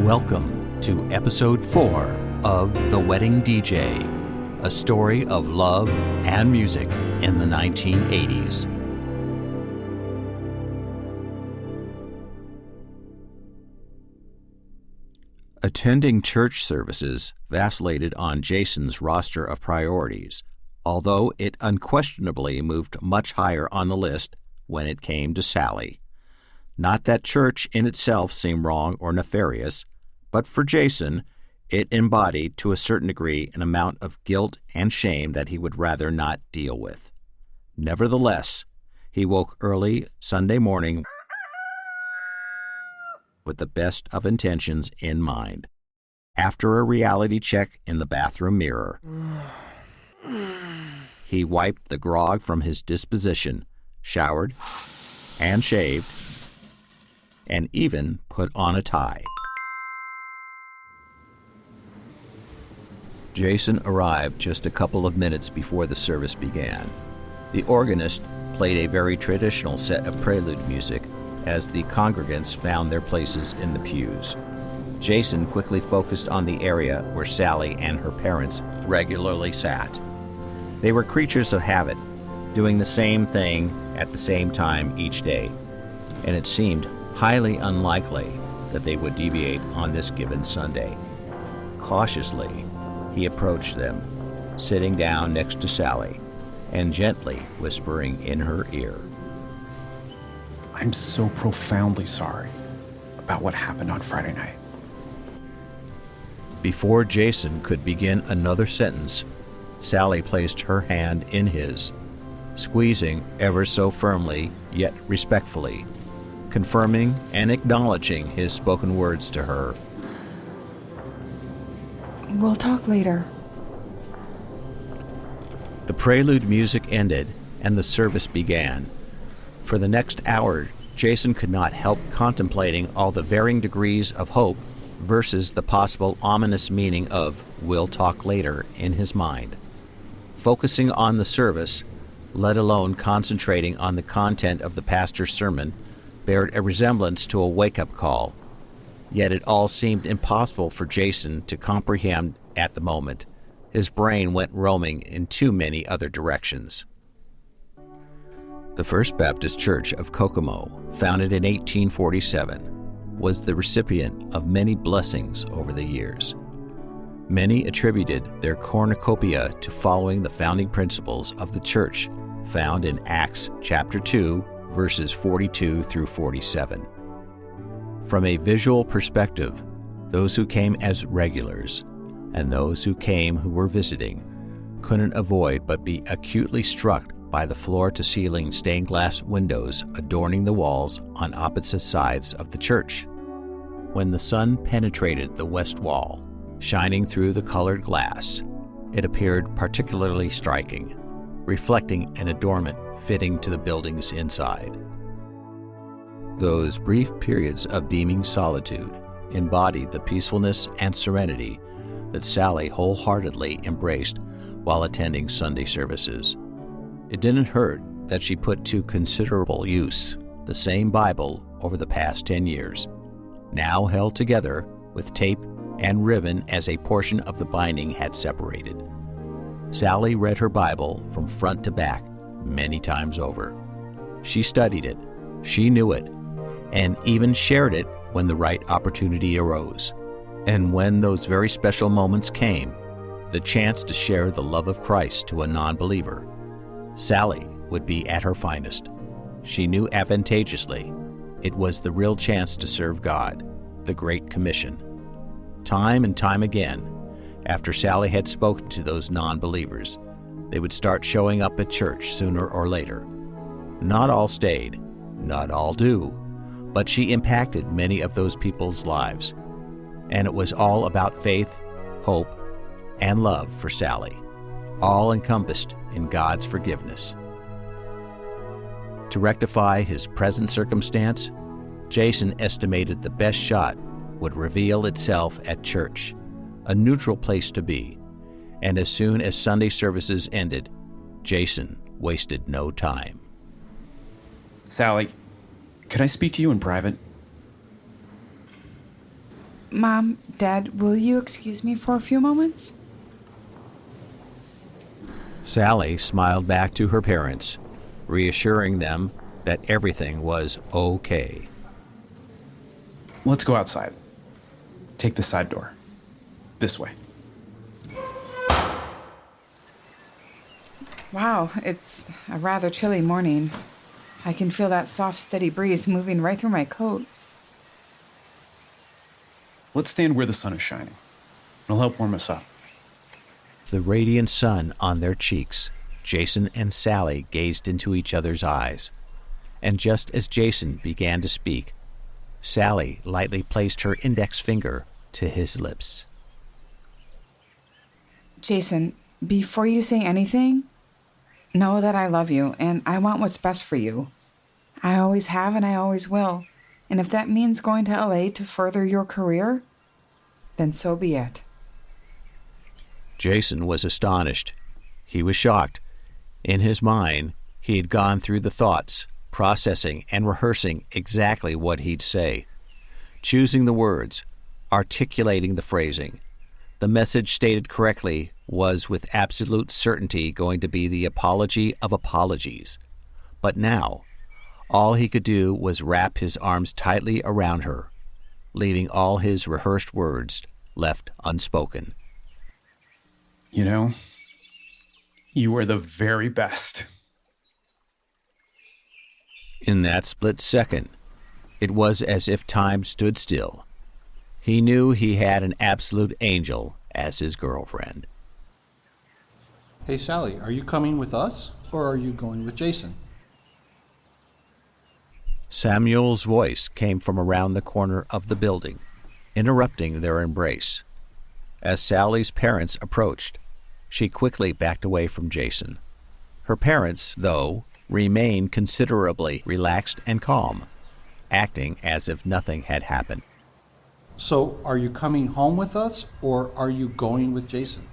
Welcome to Episode 4 of The Wedding DJ, a story of love and music in the 1980s. Attending church services vacillated on Jason's roster of priorities, although it unquestionably moved much higher on the list when it came to Sally. Not that church in itself seemed wrong or nefarious, but for Jason, it embodied to a certain degree an amount of guilt and shame that he would rather not deal with. Nevertheless, he woke early Sunday morning with the best of intentions in mind. After a reality check in the bathroom mirror, he wiped the grog from his disposition, showered and shaved, and even put on a tie. Jason arrived just a couple of minutes before the service began. The organist played a very traditional set of prelude music as the congregants found their places in the pews. Jason quickly focused on the area where Sally and her parents regularly sat. They were creatures of habit, doing the same thing at the same time each day, and it seemed highly unlikely that they would deviate on this given Sunday. Cautiously, he approached them, sitting down next to Sally, and gently whispering in her ear, "I'm so profoundly sorry about what happened on Friday night." Before Jason could begin another sentence, Sally placed her hand in his, squeezing ever so firmly yet respectfully, confirming and acknowledging his spoken words to her. "We'll talk later." The prelude music ended and the service began. For the next hour, Jason could not help contemplating all the varying degrees of hope versus the possible ominous meaning of "we'll talk later" in his mind. Focusing on the service, let alone concentrating on the content of the pastor's sermon, bared a resemblance to a wake-up call. Yet it all seemed impossible for Jason to comprehend at the moment. His brain went roaming in too many other directions. The First Baptist Church of Kokomo, founded in 1847, was the recipient of many blessings over the years. Many attributed their cornucopia to following the founding principles of the church, found in Acts chapter 2, verses 42 through 47. From a visual perspective, those who came as regulars and those who came who were visiting couldn't avoid but be acutely struck by the floor-to-ceiling stained glass windows adorning the walls on opposite sides of the church. When the sun penetrated the west wall, shining through the colored glass, it appeared particularly striking, reflecting an adornment fitting to the building's inside. Those brief periods of beaming solitude embodied the peacefulness and serenity that Sally wholeheartedly embraced while attending Sunday services. It didn't hurt that she put to considerable use the same Bible over the past 10 years, now held together with tape and ribbon as a portion of the binding had separated. Sally read her Bible from front to back many times over. She studied it, she knew it, and even shared it when the right opportunity arose. And when those very special moments came, the chance to share the love of Christ to a non-believer, Sally would be at her finest. She knew advantageously it was the real chance to serve God, the Great Commission. Time and time again, after Sally had spoken to those non-believers, they would start showing up at church sooner or later. Not all stayed, not all do, but she impacted many of those people's lives. And it was all about faith, hope, and love for Sally, all encompassed in God's forgiveness. To rectify his present circumstance, Jason estimated the best shot would reveal itself at church, a neutral place to be, and as soon as Sunday services ended, Jason wasted no time. "Sally, could I speak to you in private?" Mom, Dad, will you excuse me for a few moments? Sally smiled back to her parents, reassuring them that everything was okay. Let's go outside. Take the side door. This way. Wow, it's a rather chilly morning. I can feel that soft, steady breeze moving right through my coat. Let's stand where the sun is shining. It'll help warm us up. The radiant sun on their cheeks, Jason and Sally gazed into each other's eyes. And just as Jason began to speak, Sally lightly placed her index finger to his lips. Jason, before you say anything, know that I love you and I want what's best for you. I always have and I always will. And if that means going to LA to further your career, then so be it. Jason was astonished. He was shocked. In his mind, he had gone through the thoughts, processing and rehearsing exactly what he'd say, choosing the words, articulating the phrasing. The message stated correctly was with absolute certainty going to be the apology of apologies. But now, all he could do was wrap his arms tightly around her, leaving all his rehearsed words left unspoken. You know, you are the very best. In that split second, it was as if time stood still. He knew he had an absolute angel as his girlfriend. Hey, Sally, are you coming with us, or are you going with Jason? Samuel's voice came from around the corner of the building, interrupting their embrace. As Sally's parents approached, she quickly backed away from Jason. Her parents, though, remained considerably relaxed and calm, acting as if nothing had happened. So, are you coming home with us, or are you going with Jason?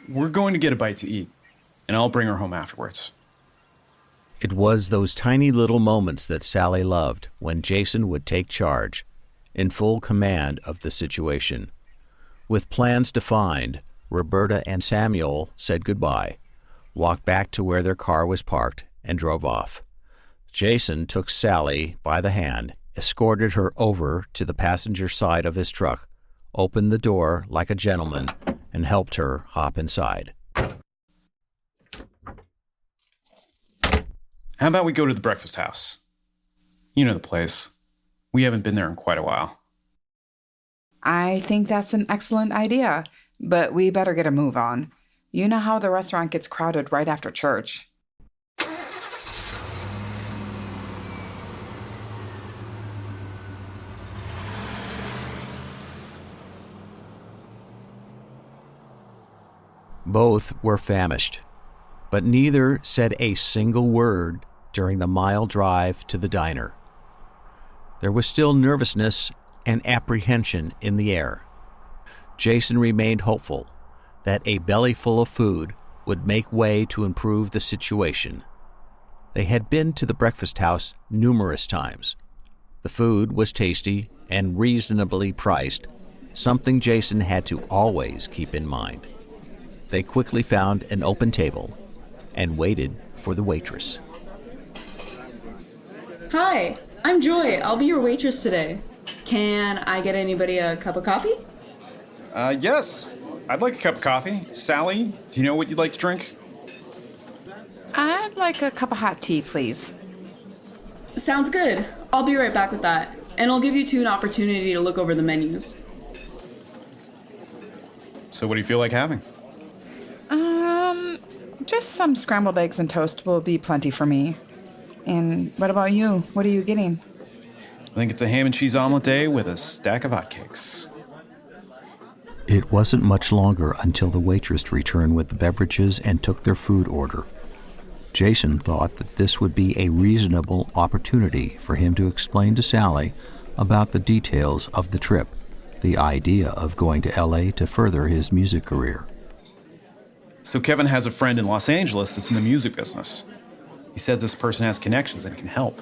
We're going to get a bite to eat, and I'll bring her home afterwards. It was those tiny little moments that Sally loved when Jason would take charge, in full command of the situation. With plans defined, Roberta and Samuel said goodbye, walked back to where their car was parked, and drove off. Jason took Sally by the hand, escorted her over to the passenger side of his truck, opened the door like a gentleman, and helped her hop inside. How about we go to the breakfast house? You know the place. We haven't been there in quite a while. I think that's an excellent idea, but we better get a move on. You know how the restaurant gets crowded right after church. Both were famished, but neither said a single word during the mile drive to the diner. There was still nervousness and apprehension in the air. Jason remained hopeful that a belly full of food would make way to improve the situation. They had been to the breakfast house numerous times. The food was tasty and reasonably priced, something Jason had to always keep in mind. They quickly found an open table and waited for the waitress. Hi, I'm Joy. I'll be your waitress today. Can I get anybody a cup of coffee? Yes. I'd like a cup of coffee. Sally, do you know what you'd like to drink? I'd like a cup of hot tea, please. Sounds good. I'll be right back with that. And I'll give you two an opportunity to look over the menus. So what do you feel like having? Just some scrambled eggs and toast will be plenty for me. And what about you? What are you getting? I think it's a ham and cheese omelet day with a stack of hotcakes. It wasn't much longer until the waitress returned with the beverages and took their food order. Jason thought that this would be a reasonable opportunity for him to explain to Sally about the details of the trip, the idea of going to LA to further his music career. So Kevin has a friend in Los Angeles that's in the music business. He said this person has connections and can help.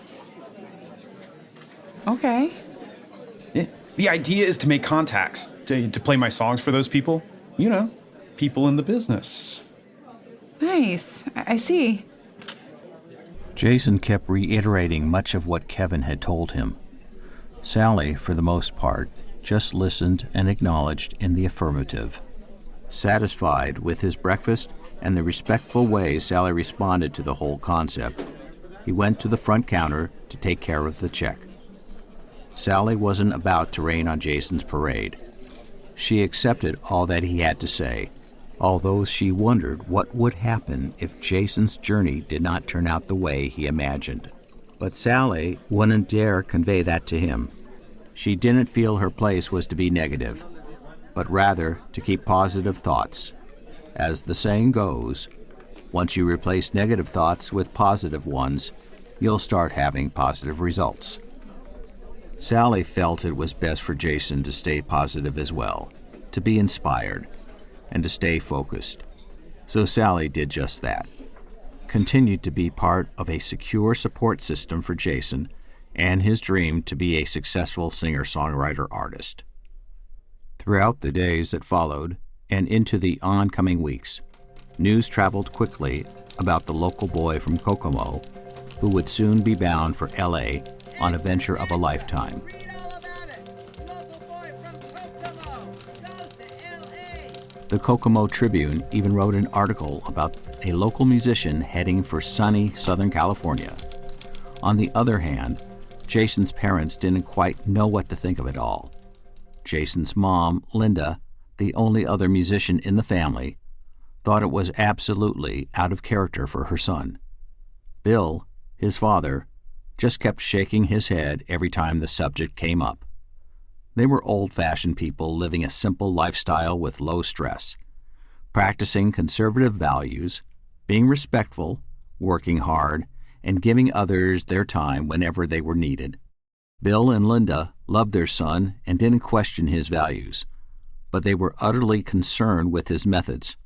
Okay. Yeah, The idea is to make contacts, to play my songs for those people. You know, people in the business. Nice. I see. Jason kept reiterating much of what Kevin had told him. Sally, for the most part, just listened and acknowledged in the affirmative. Satisfied with his breakfast and the respectful way Sally responded to the whole concept, he went to the front counter to take care of the check. Sally wasn't about to rain on Jason's parade. She accepted all that he had to say, although she wondered what would happen if Jason's journey did not turn out the way he imagined. But Sally wouldn't dare convey that to him. She didn't feel her place was to be negative, but rather to keep positive thoughts. As the saying goes, once you replace negative thoughts with positive ones, you'll start having positive results. Sally felt it was best for Jason to stay positive as well, to be inspired, and to stay focused. So Sally did just that. Continued to be part of a secure support system for Jason and his dream to be a successful singer-songwriter artist. Throughout the days that followed and into the oncoming weeks, news traveled quickly about the local boy from Kokomo who would soon be bound for L.A. on a venture of a lifetime. The Kokomo Tribune even wrote an article about a local musician heading for sunny Southern California. On the other hand, Jason's parents didn't quite know what to think of it all. Jason's mom, Linda, the only other musician in the family, thought it was absolutely out of character for her son. Bill, his father, just kept shaking his head every time the subject came up. They were old-fashioned people living a simple lifestyle with low stress, practicing conservative values, being respectful, working hard, and giving others their time whenever they were needed. Bill and Linda loved their son and didn't question his values, but they were utterly concerned with his methods.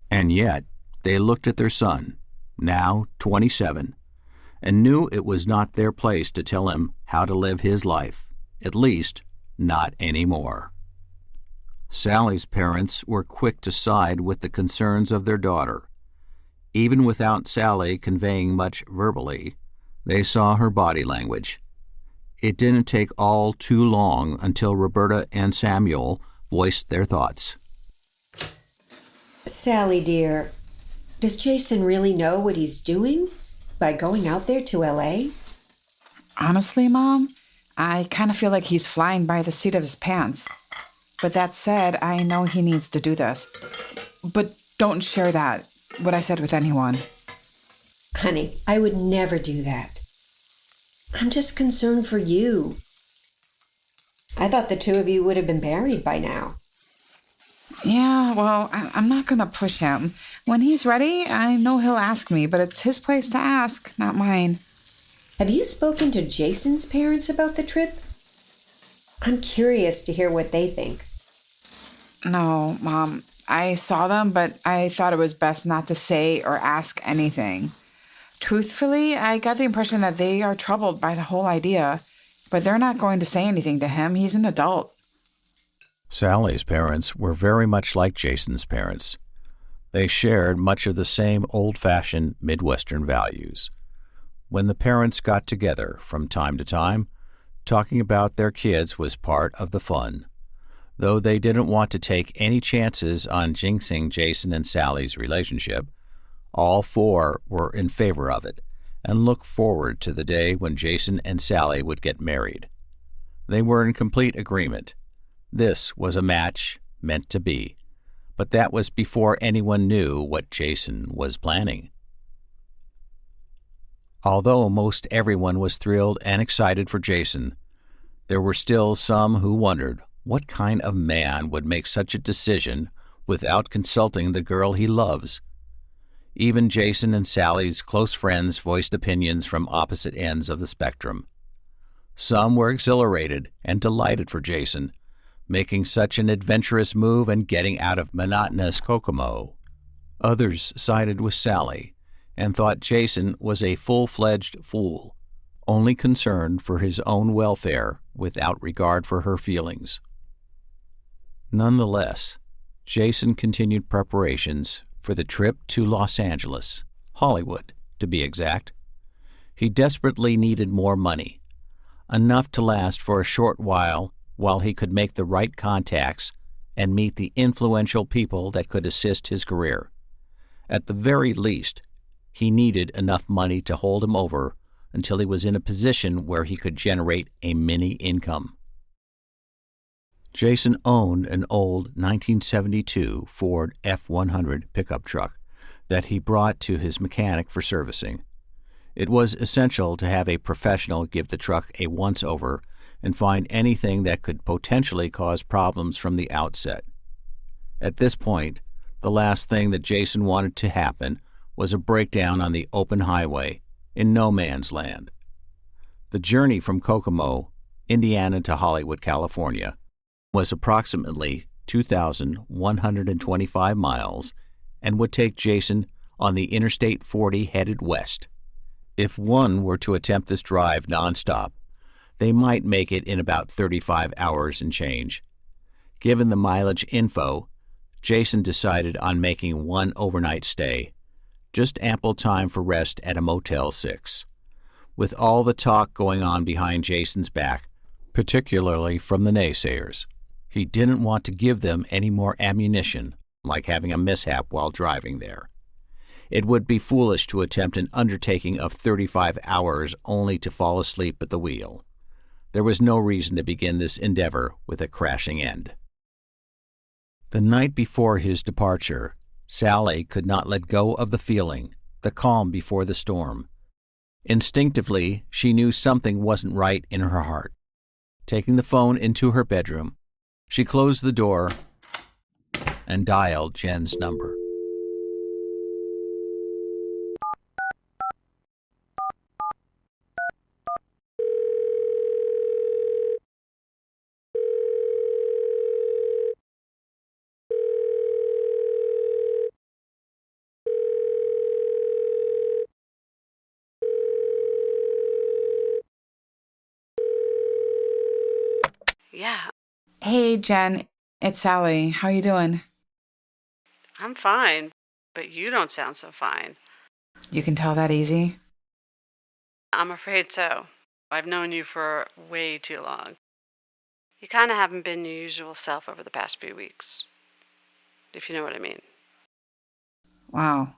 And yet, they looked at their son, now 27, and knew it was not their place to tell him how to live his life, at least not anymore. Sally's parents were quick to side with the concerns of their daughter. Even without Sally conveying much verbally, they saw her body language. It didn't take all too long until Roberta and Samuel voiced their thoughts. Sally, dear, does Jason really know what he's doing by going out there to L.A.? Honestly, Mom, I kind of feel like he's flying by the seat of his pants. But that said, I know he needs to do this. But don't share what I said with anyone. Honey, I would never do that. I'm just concerned for you. I thought the two of you would have been married by now. Yeah, well, I'm not going to push him. When he's ready, I know he'll ask me, but it's his place to ask, not mine. Have you spoken to Jason's parents about the trip? I'm curious to hear what they think. No, Mom. I saw them, but I thought it was best not to say or ask anything. Truthfully, I got the impression that they are troubled by the whole idea, but they're not going to say anything to him. He's an adult. Sally's parents were very much like Jason's parents. They shared much of the same old-fashioned Midwestern values. When the parents got together from time to time, talking about their kids was part of the fun. Though they didn't want to take any chances on jinxing Jason and Sally's relationship, all four were in favor of it and looked forward to the day when Jason and Sally would get married. They were in complete agreement. This was a match meant to be, but that was before anyone knew what Jason was planning. Although most everyone was thrilled and excited for Jason, there were still some who wondered what kind of man would make such a decision without consulting the girl he loves. Even Jason and Sally's close friends voiced opinions from opposite ends of the spectrum. Some were exhilarated and delighted for Jason, making such an adventurous move and getting out of monotonous Kokomo. Others sided with Sally and thought Jason was a full-fledged fool, only concerned for his own welfare without regard for her feelings. Nonetheless, Jason continued preparations for the trip to Los Angeles, Hollywood, to be exact. He desperately needed more money, enough to last for a short while he could make the right contacts and meet the influential people that could assist his career. At the very least, he needed enough money to hold him over until he was in a position where he could generate a mini income. Jason owned an old 1972 Ford F-100 pickup truck that he brought to his mechanic for servicing. It was essential to have a professional give the truck a once-over and find anything that could potentially cause problems from the outset. At this point, the last thing that Jason wanted to happen was a breakdown on the open highway in no man's land. The journey from Kokomo, Indiana to Hollywood, California, was approximately 2,125 miles and would take Jason on the Interstate 40 headed west. If one were to attempt this drive nonstop, they might make it in about 35 hours and change. Given the mileage info, Jason decided on making one overnight stay, just ample time for rest at a Motel 6. With all the talk going on behind Jason's back, particularly from the naysayers, he didn't want to give them any more ammunition, like having a mishap while driving there. It would be foolish to attempt an undertaking of 35 hours only to fall asleep at the wheel. There was no reason to begin this endeavor with a crashing end. The night before his departure, Sally could not let go of the feeling, the calm before the storm. Instinctively, she knew something wasn't right in her heart. Taking the phone into her bedroom, she closed the door and dialed Jen's number. Yeah, Hey, Jen, it's Sally. How you doing? I'm fine, but you don't sound so fine. You can tell that easy? I'm afraid so. I've known you for way too long. You kind of haven't been your usual self over the past few weeks, if you know what I mean. Wow.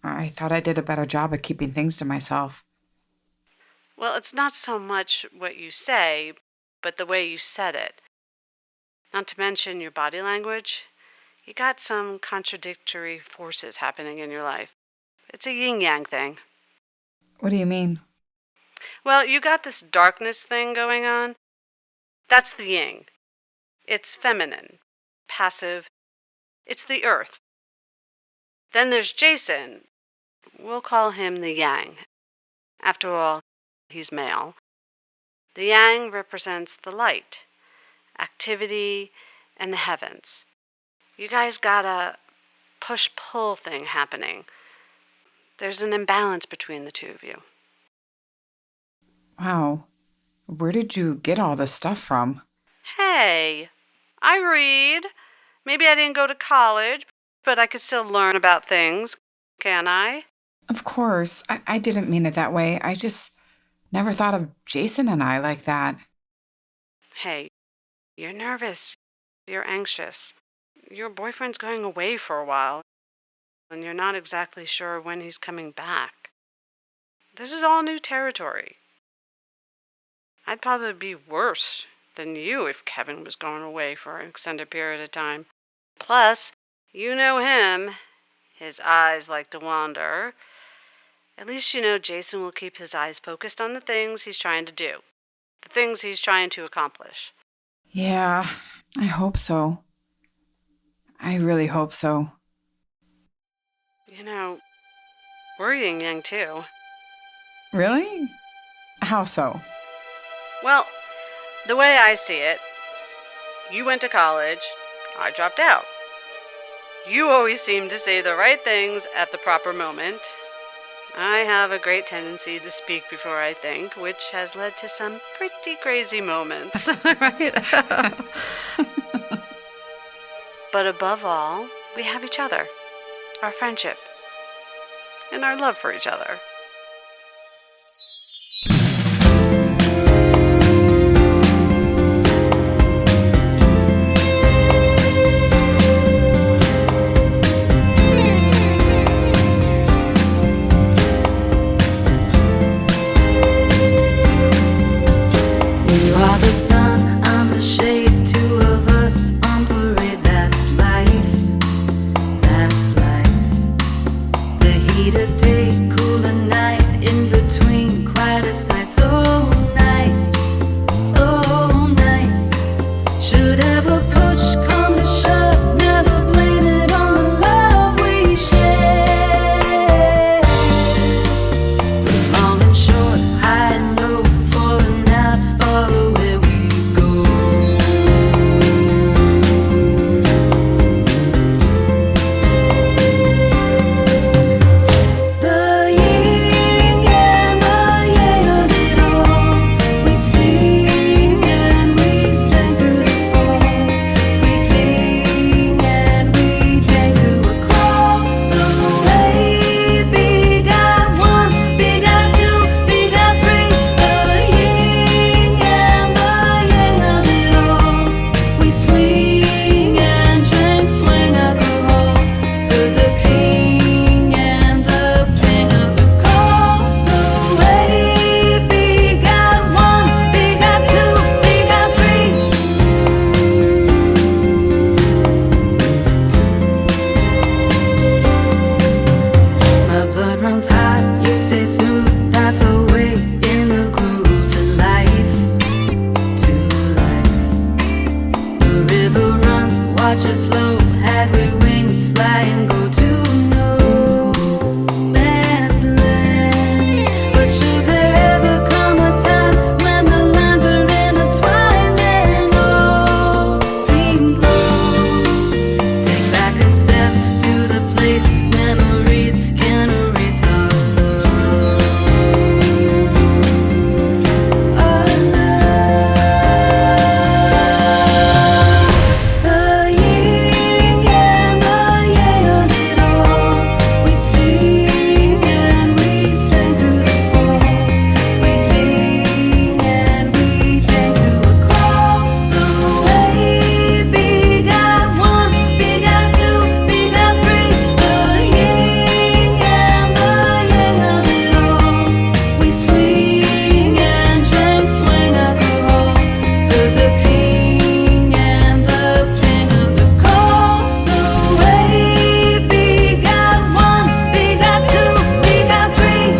I thought I did a better job of keeping things to myself. Well, it's not so much what you say, but the way you said it. Not to mention your body language. You got some contradictory forces happening in your life. It's a yin-yang thing. What do you mean? Well, you got this darkness thing going on. That's the yin. It's feminine, passive. It's the earth. Then there's Jason. We'll call him the yang. After all, he's male. The yang represents the light, activity, and the heavens. You guys got a push-pull thing happening. There's an imbalance between the two of you. Wow. Where did you get all this stuff from? Hey, I read. Maybe I didn't go to college, but I could still learn about things, can I? Of course. I didn't mean it that way. I just never thought of Jason and I like that. Hey, you're nervous. You're anxious. Your boyfriend's going away for a while, and you're not exactly sure when he's coming back. This is all new territory. I'd probably be worse than you if Kevin was going away for an extended period of time. Plus, you know him. His eyes like to wander. At least you know Jason will keep his eyes focused on the things he's trying to do. The things he's trying to accomplish. Yeah, I hope so. I really hope so. You know, we're yin-yang too. Really? How so? Well, the way I see it, you went to college, I dropped out. You always seem to say the right things at the proper moment. I have a great tendency to speak before I think, which has led to some pretty crazy moments. Right? But above all, we have each other, our friendship, and our love for each other. You are the sun, I'm the shade, two of us on parade. That's life, that's life. The heat of day, cool of night, in between, quiet a sight. So nice, so nice. Should ever push come to shove, never blame it on the love we share. Long and short, high and low, fore and aft, follow where we go. The yin and the yang of it all. We sing and we sing through the fall. We ding and we dang to a crawl. The way big got one, big got two, big got three. The yin and the yang of it all. We swing and drink, swing alcohol. Through the ping and the ping of the call. The way big got one, big got two, big got three. My blood runs hot, you say smooth. That's a way in the groove to life, to life. The river runs, watch it flow. Had we wings, fly and go to no man's land. But should there ever come a time when the lines are intertwined and all seems lost? Take back a step to the place memories can erase our love. Our love. The yin and the yang of it all. We sing and we sing through the fall. We ding and we dang to a crawl. The way big got one, big got two, big got three. The yin and the yang of it all. We swing and drink, swing alcohol. Through the ping and the ping of the call. The way big got one, big got two, big got three.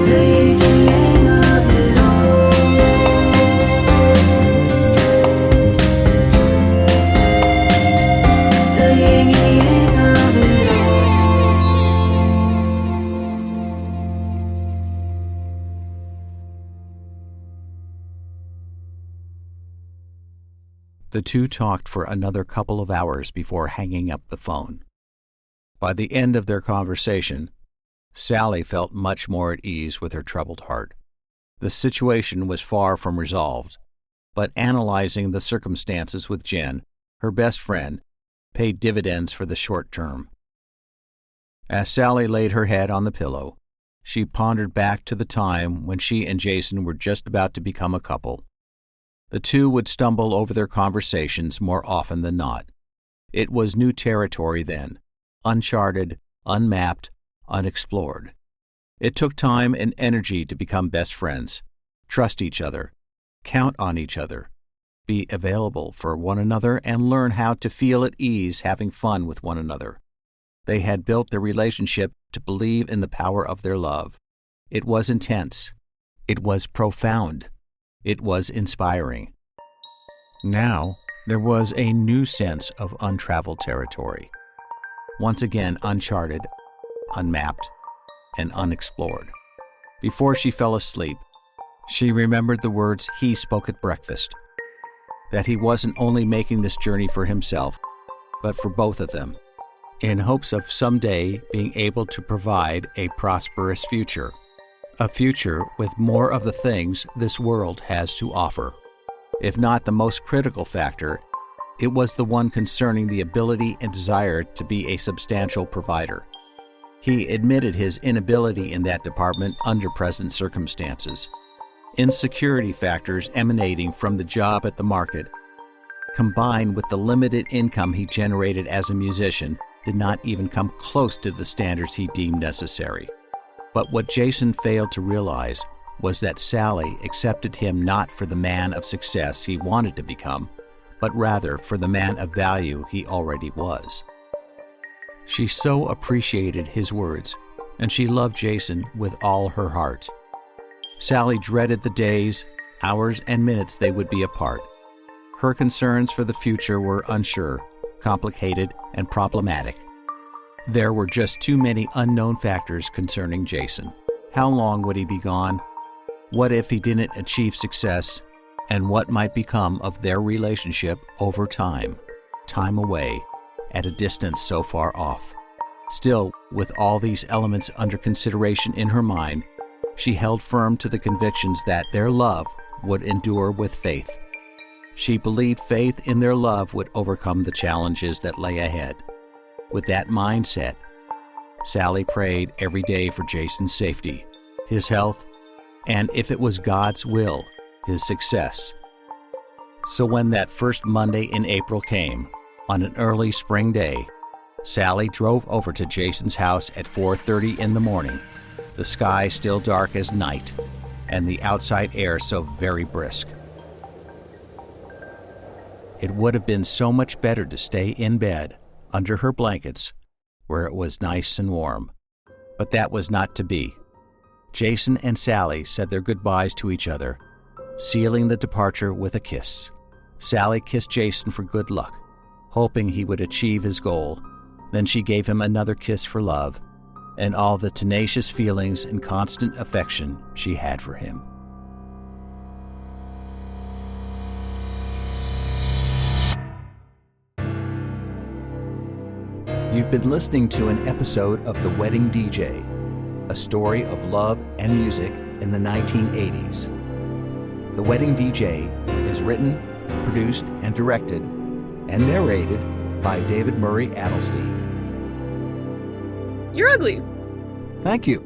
The yin and yang of it all. The yin and yang of it all. The two talked for another couple of hours before hanging up the phone. By the end of their conversation, Sally felt much more at ease with her troubled heart. The situation was far from resolved, but analyzing the circumstances with Jen, her best friend, paid dividends for the short term. As Sally laid her head on the pillow, she pondered back to the time when she and Jason were just about to become a couple. The two would stumble over their conversations more often than not. It was new territory then, uncharted, unmapped, unexplored. It took time and energy to become best friends, trust each other, count on each other, be available for one another, and learn how to feel at ease having fun with one another. They had built their relationship to believe in the power of their love. It was intense. It was profound. It was inspiring. Now, there was a new sense of untraveled territory. Once again uncharted, unmapped, and unexplored. Before she fell asleep, she remembered the words he spoke at breakfast, that he wasn't only making this journey for himself, but for both of them. in hopes of someday being able to provide a prosperous future, a future with more of the things this world has to offer. If not the most critical factor, it was the one concerning the ability and desire to be a substantial provider. He admitted his inability in that department under present circumstances. Insecurity factors emanating from the job at the market, combined with the limited income he generated as a musician, did not even come close to the standards he deemed necessary. But what Jason failed to realize was that Sally accepted him not for the man of success he wanted to become, but rather for the man of value he already was. She so appreciated his words, and she loved Jason with all her heart. Sally dreaded the days, hours, and minutes they would be apart. Her concerns for the future were unsure, complicated, and problematic. There were just too many unknown factors concerning Jason. How long would he be gone? What if he didn't achieve success? And what might become of their relationship over time away, at a distance so far off? Still, with all these elements under consideration in her mind, she held firm to the convictions that their love would endure with faith. She believed faith in their love would overcome the challenges that lay ahead. With that mindset, Sally prayed every day for Jason's safety, his health, and if it was God's will, his success. So when that first Monday in April came, on an early spring day, Sally drove over to Jason's house at 4:30 in the morning, the sky still dark as night, and the outside air so very brisk. It would have been so much better to stay in bed, under her blankets, where it was nice and warm. But that was not to be. Jason and Sally said their goodbyes to each other, sealing the departure with a kiss. Sally kissed Jason for good luck, hoping he would achieve his goal. Then she gave him another kiss for love and all the tenacious feelings and constant affection she had for him. You've been listening to an episode of The Wedding DJ, a story of love and music in the 1980s. The Wedding DJ is written, produced, and directed, and narrated by David Murray Adelstein. You're ugly. Thank you.